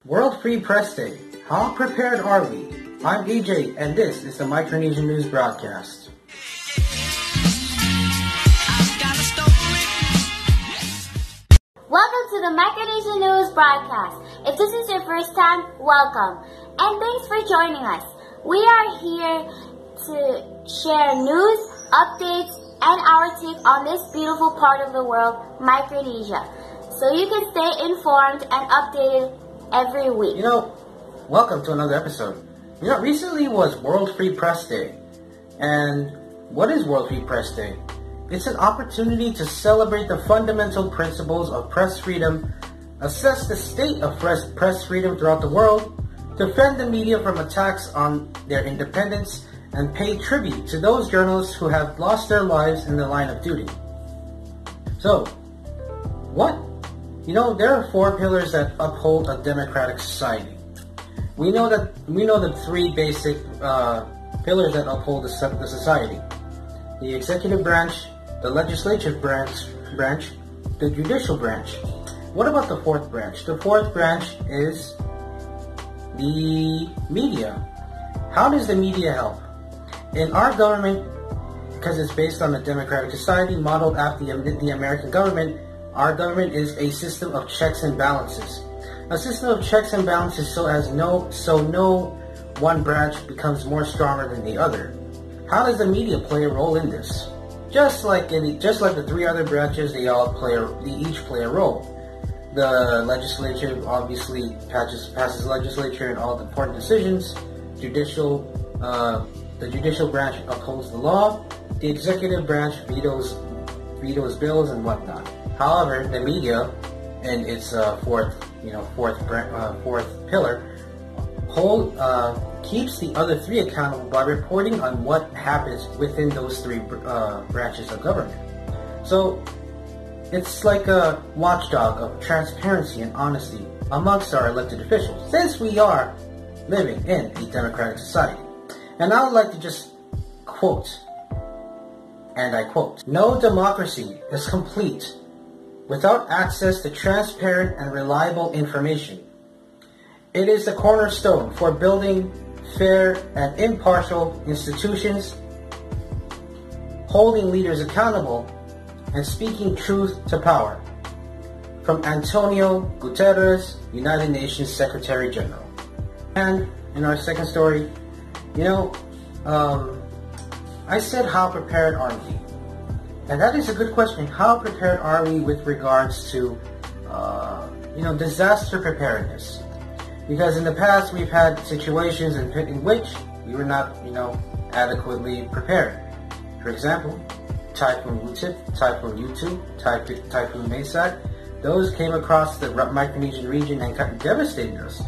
World Free Press Day. How prepared are we? I'm EJ, and this is the Micronesian News Broadcast. Welcome to the Micronesian News Broadcast. If this is your first time, welcome. And thanks for joining us. We are here to share news, updates, and our take on this beautiful part of the world, Micronesia. So you can stay informed and updated every week. Welcome to another episode. Recently was World Free Press Day. And what is World Free Press Day? It's an opportunity to celebrate the fundamental principles of press freedom, assess the state of press freedom throughout the world, defend the media from attacks on their independence, and pay tribute to those journalists who have lost their lives in the line of duty. So, what? There are four pillars that uphold a democratic society. We know the three basic pillars that uphold the society: the executive branch, the legislative branch, the judicial branch. What about the fourth branch? The fourth branch is the media. How does the media help? In our government, because it's based on a democratic society modeled after the American government, our government is a system of checks and balances. A system of checks and balances so no one branch becomes more stronger than the other. How does the media play a role in this? Just like the three other branches, they each play a role. The legislature obviously passes legislature and all the important decisions. The judicial branch upholds the law. The executive branch vetoes bills and whatnot. However, the media, and its fourth pillar, keeps the other three accountable by reporting on what happens within those three branches of government. So it's like a watchdog of transparency and honesty amongst our elected officials, since we are living in a democratic society. And I would like to just quote, and I quote, "No democracy is complete without access to transparent and reliable information. It is the cornerstone for building fair and impartial institutions, holding leaders accountable, and speaking truth to power." From Antonio Guterres, United Nations Secretary General. And in our second story, I said, how prepared are we? And that is a good question. How prepared are we with regards to, disaster preparedness? Because in the past, we've had situations in which we were not, adequately prepared. For example, Typhoon U2, Typhoon Maingko, those came across the Micronesian region and kind of devastated us.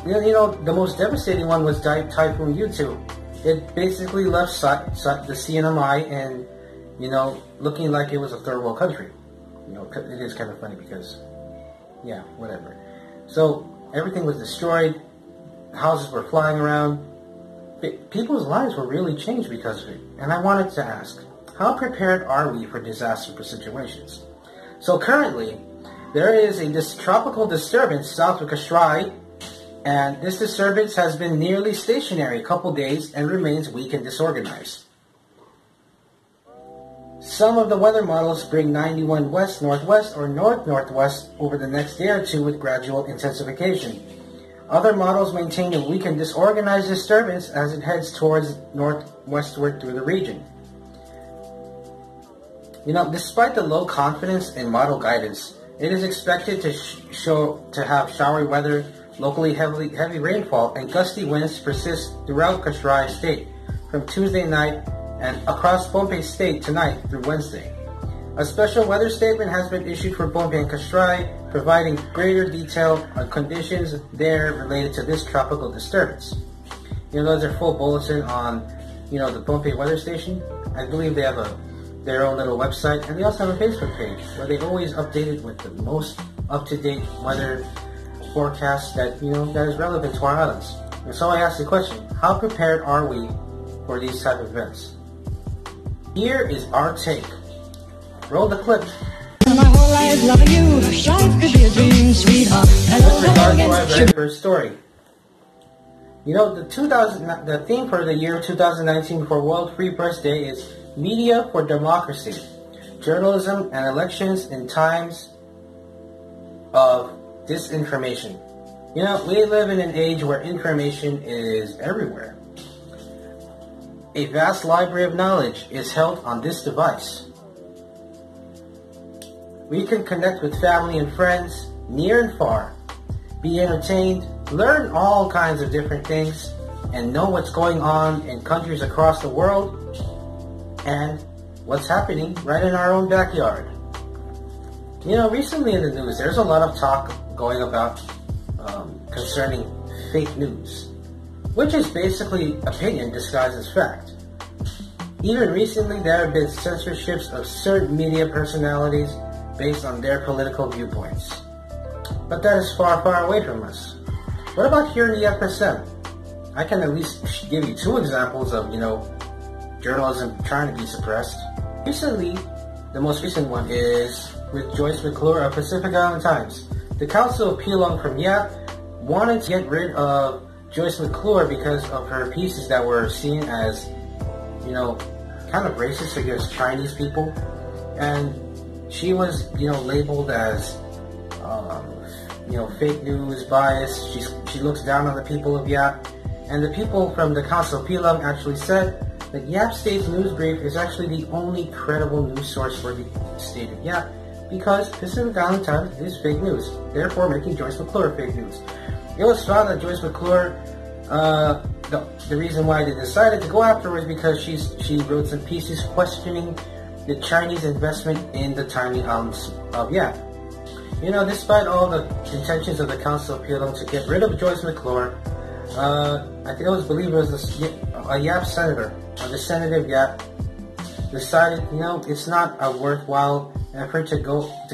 The most devastating one was Typhoon U2. It basically left the CNMI and looking like it was a third world country. It is kind of funny because, whatever. So everything was destroyed. Houses were flying around. People's lives were really changed because of it. And I wanted to ask, how prepared are we for disaster situations? So currently, there is a tropical disturbance south of Kaselehlie, and this disturbance has been nearly stationary a couple days and remains weak and disorganized. Some of the weather models bring 91 west-northwest or north-northwest over the next day or two with gradual intensification. Other models maintain a weak and disorganized disturbance as it heads towards northwestward through the region. Despite the low confidence in model guidance, it is expected to have showery weather, locally heavy rainfall, and gusty winds persist throughout Kaselehlie State from Tuesday night and across Pohnpei State tonight through Wednesday. A special weather statement has been issued for Pohnpei and Kaselehlie, providing greater detail on conditions there related to this tropical disturbance. There's a full bulletin on, the Pohnpei weather station. I believe they have their own little website, and they also have a Facebook page where they always update it with the most up-to-date weather forecast that is relevant to our islands. And so I ask the question, how prepared are we for these type of events? Here is our take. Roll the clip. alive loving you. Life could be a dream, sweetheart. Hello, With hello regard to again. my very first story. You know, the theme for the year 2019 for World Free Press Day is Media for Democracy, Journalism and Elections in Times of Disinformation. You know, we live in an age where information is everywhere. A vast library of knowledge is held on this device. We can connect with family and friends, near and far, be entertained, learn all kinds of different things, and know what's going on in countries across the world and what's happening right in our own backyard. You know, recently in the news, there's a lot of talk going about concerning fake news, which is basically opinion disguised as fact. Even recently, there have been censorships of certain media personalities based on their political viewpoints. But that is far, far away from us. What about here in the FSM? I can at least give you two examples of, journalism trying to be suppressed. Recently, the most recent one is with Joyce McClure of Pacific Island Times. The Council of Pilong from Yap wanted to get rid of Joyce McClure because of her pieces that were seen as, kind of racist against Chinese people. And she was, labeled as, fake news, bias. She looks down on the people of Yap. And the people from the Council of Pilong actually said that Yap State's news brief is actually the only credible news source for the state of Yap because Pacific Island Times is fake news, therefore making Joyce McClure fake news. It was found that Joyce McClure, the reason why they decided to go after her is because she wrote some pieces questioning the Chinese investment in the tiny islands of Yap. Despite all the intentions of the Council of Pilong to get rid of Joyce McClure, I believe it was a Yap senator, the senator of Yap, decided, it's not a worthwhile effort to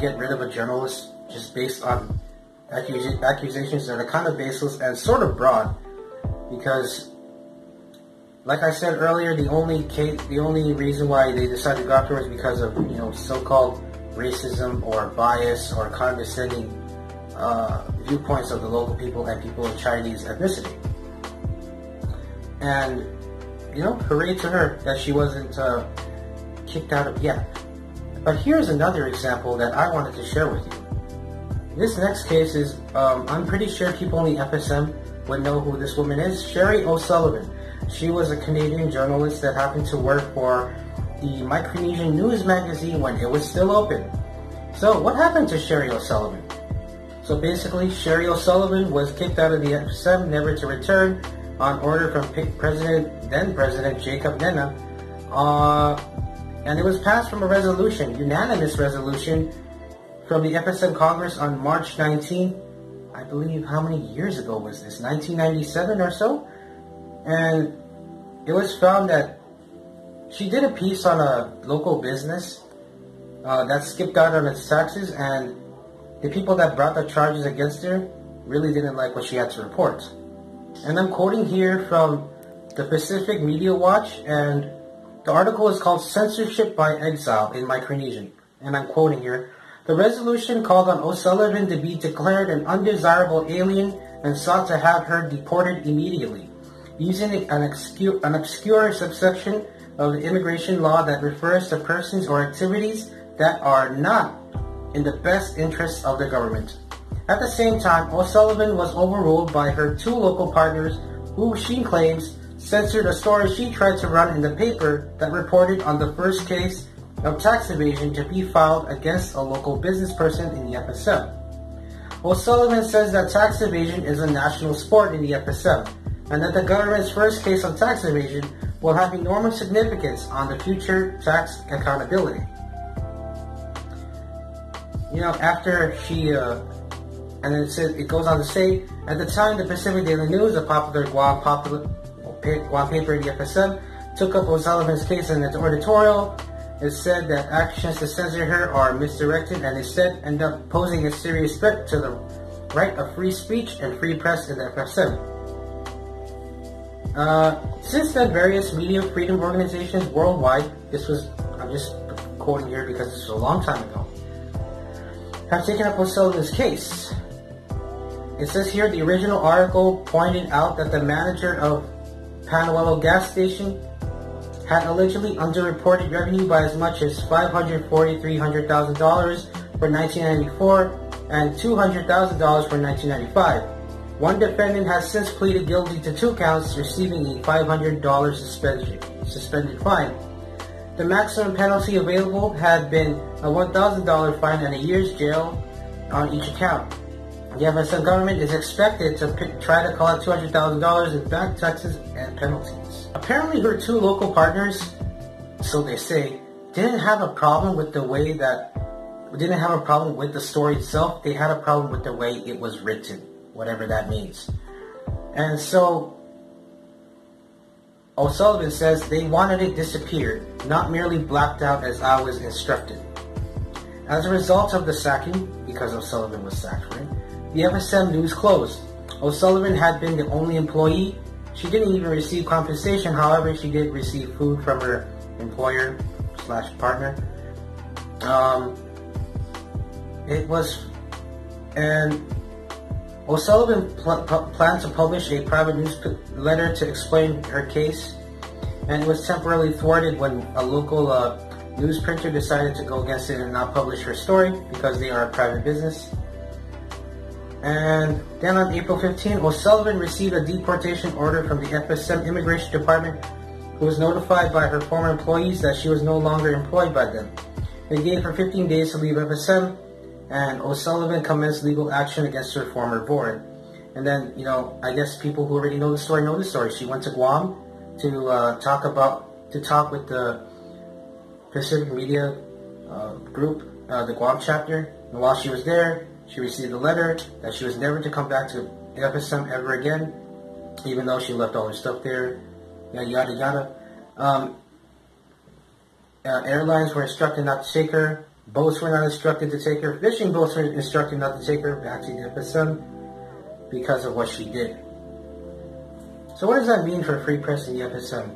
get rid of a journalist just based on accusations that are kind of baseless and sort of broad, because, like I said earlier, the only reason why they decided to go after her is because of so-called racism or bias or condescending viewpoints of the local people and people of Chinese ethnicity. And hooray to her that she wasn't kicked out of Yap. But here's another example that I wanted to share with you. This next case is, I'm pretty sure people in the FSM would know who this woman is. Sherry O'Sullivan. She was a Canadian journalist that happened to work for the Micronesian news magazine when it was still open. So what happened to Sherry O'Sullivan? So basically, Sherry O'Sullivan was kicked out of the FSM, never to return, on order from then President Jacob Nena. And it was passed from a resolution, unanimous resolution, from the FSM Congress on March 19th, I believe, how many years ago was this? 1997 or so? And it was found that she did a piece on a local business that skipped out on its taxes, and the people that brought the charges against her really didn't like what she had to report. And I'm quoting here from the Pacific Media Watch, and the article is called Censorship by Exile in Micronesian. And I'm quoting here. The resolution called on O'Sullivan to be declared an undesirable alien and sought to have her deported immediately, using an obscure subsection of the immigration law that refers to persons or activities that are not in the best interests of the government. At the same time, O'Sullivan was overruled by her two local partners who she claims censored a story she tried to run in the paper that reported on the first case of tax evasion to be filed against a local business person in the FSM. O'Sullivan says that tax evasion is a national sport in the FSM, and that the government's first case of tax evasion will have enormous significance on the future tax accountability. After she, and then it goes on to say, at the time, the Pacific Daily News, a popular Guam paper in the FSM, took up O'Sullivan's case in its editorial. It said that actions to censor her are misdirected and instead end up posing a serious threat to the right of free speech and free press in the FSM. Since then, various media freedom organizations worldwide, I'm just quoting here because this was a long time ago, have taken up O'Sullivan's case. It says here the original article pointed out that the manager of Panuelo gas station had allegedly underreported revenue by as much as $300,000 for 1994 and $200,000 for 1995. One defendant has since pleaded guilty to 2 counts, receiving a $500 suspended fine. The maximum penalty available had been a $1,000 fine and a year's jail on each account. The FSM government is expected to try to collect $200,000 in back taxes and penalties. Apparently her 2 local partners, so they say, didn't have a problem with the story itself. They had a problem with the way it was written, whatever that means. And so O'Sullivan says they wanted it disappeared, not merely blacked out as I was instructed. As a result of the sacking, because O'Sullivan was sacked, right, the FSM news closed. O'Sullivan had been the only employee. She didn't even receive compensation. However, she did receive food from her employer/partner. O'Sullivan planned to publish a private newsletter to explain her case, and it was temporarily thwarted when a local news printer decided to go against it and not publish her story because they are a private business. And then on April 15, O'Sullivan received a deportation order from the FSM Immigration Department, who was notified by her former employees that she was no longer employed by them. They gave her 15 days to leave FSM, and O'Sullivan commenced legal action against her former board. And then, I guess people who already know the story know the story. She went to Guam to talk with the Pacific Media group, the Guam chapter. And while she was there, she received a letter that she was never to come back to FSM ever again, even though she left all her stuff there, yada yada. Airlines were instructed not to take her. Boats were not instructed to take her. Fishing boats were instructed not to take her back to the FSM because of what she did. So what does that mean for free press in the FSM?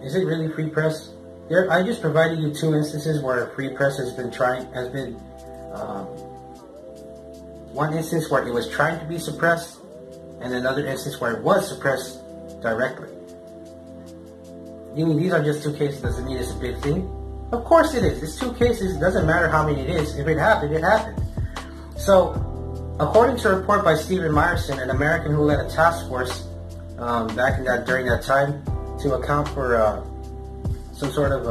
Is it really free press? I just provided you 2 instances where free press has been one instance where it was trying to be suppressed, and another instance where it was suppressed directly. You mean these are just 2 cases? Doesn't mean it's a big thing? Of course it is. It's 2 cases. It doesn't matter how many it is. If it happened, it happened. So, according to a report by Stephen Meyerson, an American who led a task force during that time to account for some sort of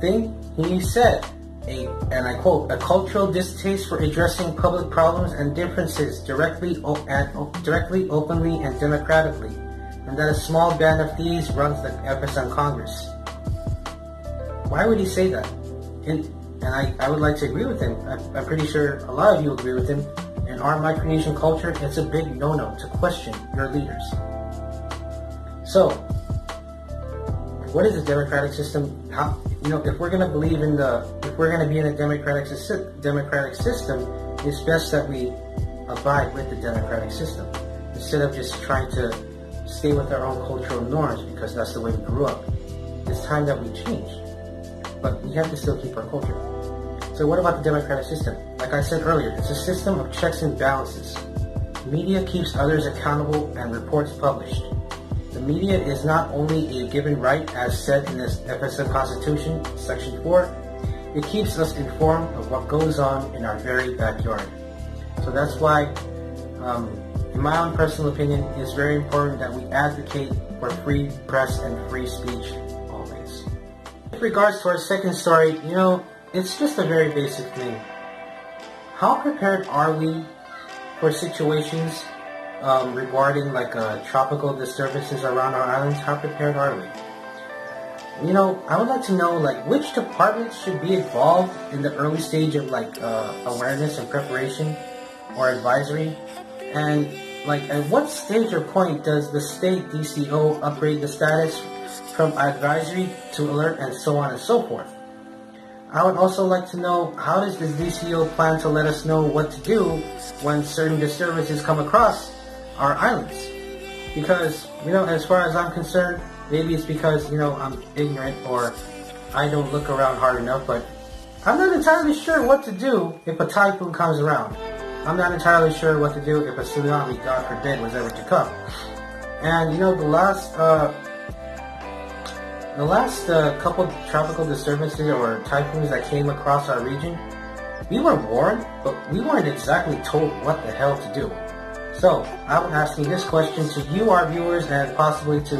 thing, he said, and I quote, "A cultural distaste for addressing public problems and differences directly, openly, and democratically, and that a small band of thieves runs the FSM Congress." Why would he say that? And I would like to agree with him. I'm pretty sure a lot of you agree with him. In our Micronesian culture, it's a big no-no to question your leaders. So, what is a democratic system? If we're going to believe in if we're going to be in a democratic system, it's best that we abide with the democratic system instead of just trying to stay with our own cultural norms because that's the way we grew up. It's time that we change, but we have to still keep our culture. So what about the democratic system? Like I said earlier, it's a system of checks and balances. Media keeps others accountable and reports published. The media is not only a given right as said in this FSM Constitution, Section 4, it keeps us informed of what goes on in our very backyard. So that's why, in my own personal opinion, it's very important that we advocate for free press and free speech always. With regards to our second story, it's just a very basic thing. How prepared are we for situations regarding tropical disturbances around our islands? How prepared are we? I would like to know which departments should be involved in the early stage of awareness and preparation or advisory, and at what stage or point does the state DCO upgrade the status from advisory to alert and so on and so forth. I would also like to know, how does the DCO plan to let us know what to do when certain disturbances come across our islands? Because, as far as I'm concerned, maybe it's because, I'm ignorant or I don't look around hard enough, but I'm not entirely sure what to do if a typhoon comes around. I'm not entirely sure what to do if a tsunami, God forbid, was ever to come. And you know, the last couple tropical disturbances or typhoons that came across our region, we were warned, but we weren't exactly told what the hell to do. So, I'm asking this question to you, our viewers, and possibly to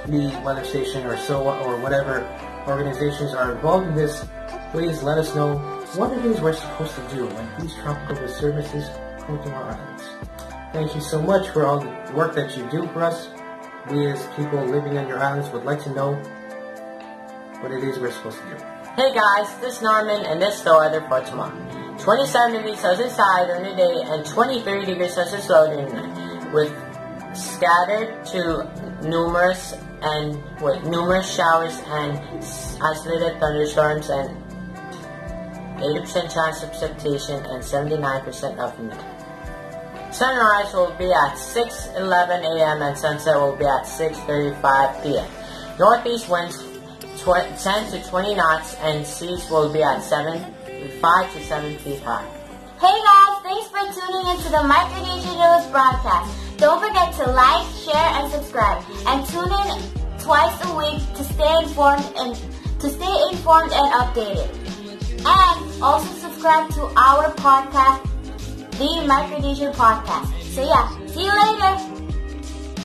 the weather station or whatever organizations are involved in this. Please let us know what it is we're supposed to do when these tropical disturbances come to our islands. Thank you so much for all the work that you do for us. We as people living on your islands would like to know what it is we're supposed to do. Hey guys, this is Norman and this is the weather for tomorrow. 27 degrees Celsius high during the day and 23 degrees Celsius low during the night, with scattered to numerous showers and isolated thunderstorms and 80% chance of precipitation and 79% of humidity. Sunrise will be at 6:11 a.m. and sunset will be at 6:35 p.m. Northeast winds 10 to 20 knots and seas will be at 5 to 7 feet high. Hey guys, thanks for tuning into the Micronesia News broadcast. Don't forget to like, share, and subscribe, and tune in twice a week to stay informed and updated. And also subscribe to our podcast, the Micronesian Podcast. So yeah, see you later.